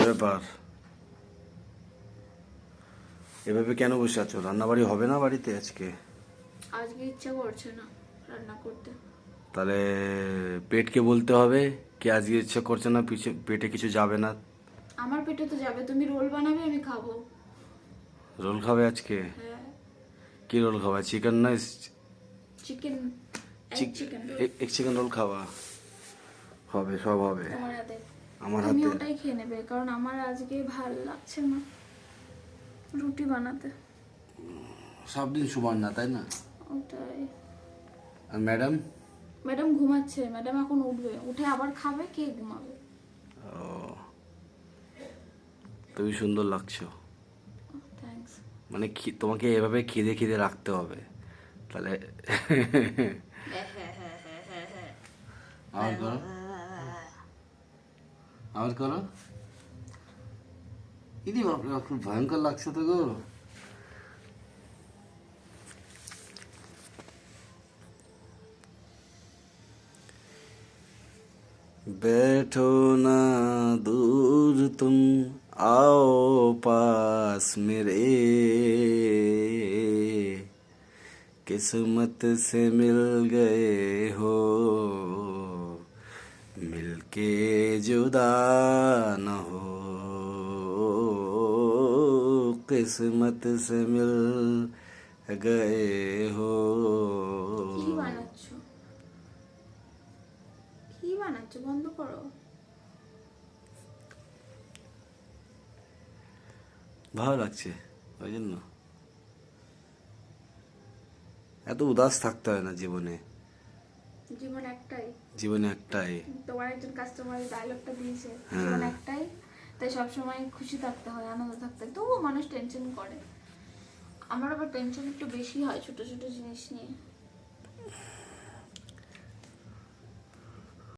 ব্যাপার? এভাবে কেন বসে আছো? রান্নাবাড়ি হবে না বাড়িতে আজকে? আজকে ইচ্ছা করছে না রান্না করতে। তাহলে পেটকে বলতে হবে কি আজকে ইচ্ছা করছে না, পেটে কিছু যাবে না। আমার পেটে তো যাবে, তুমি রোল বানাবে আমি খাবো। রোল খাবে আজকে? হ্যাঁ, কি রোল খাবে? চিকেন না চিকেন, চিকেন রোল এক চিকেন রোল খাওয়া? হবে, সব হবে তোমার হাতে। আমার তুমি হাতে। ওটাই খেয়ে নেবে, কারণ আমার আজকে ভালো লাগছে না রুটি বানাতে। সব দিন সমান না, তাই না? ওটাই। আর ম্যাডাম? ম্যাডাম ঘুমাচ্ছে, ম্যাডাম এখন উঠবে, উঠে আবার খাবে, কে ঘুমাবে? ও, তুমি সুন্দর লাগছো। থ্যাঙ্কস। মানে তোমাকে এভাবে খিদে খিদে রাখতে হবে তাহলে। আবার করো, আবার করো। ইদি বাপরে, খুব ভয়ঙ্কর লাগছে তো গো। बैठो ना दूर तुम, आओ पास मेरे, किस्मत से मिल गए हो, मिलके जुदा न हो, किस्मत से मिल गए हो। কি বানাচ্ছো? কি বানাচ্ছো? বন্ধ করো। ভালো লাগছে ওই জন্য। এত উদাস থাকতে হয় না জীবনে। জীবন একটাই। জীবনে একটাই। তোমার একজন কাস্টমার ডায়লগটা দিয়েছে, জীবন একটাই, তাই সবসময় খুশি থাকতে হয়, আনন্দ থাকতে হয়। তবুও মানুষ টেনশন করে। আমার আবার টেনশন একটু বেশি হয় ছোট ছোট জিনিস নিয়ে।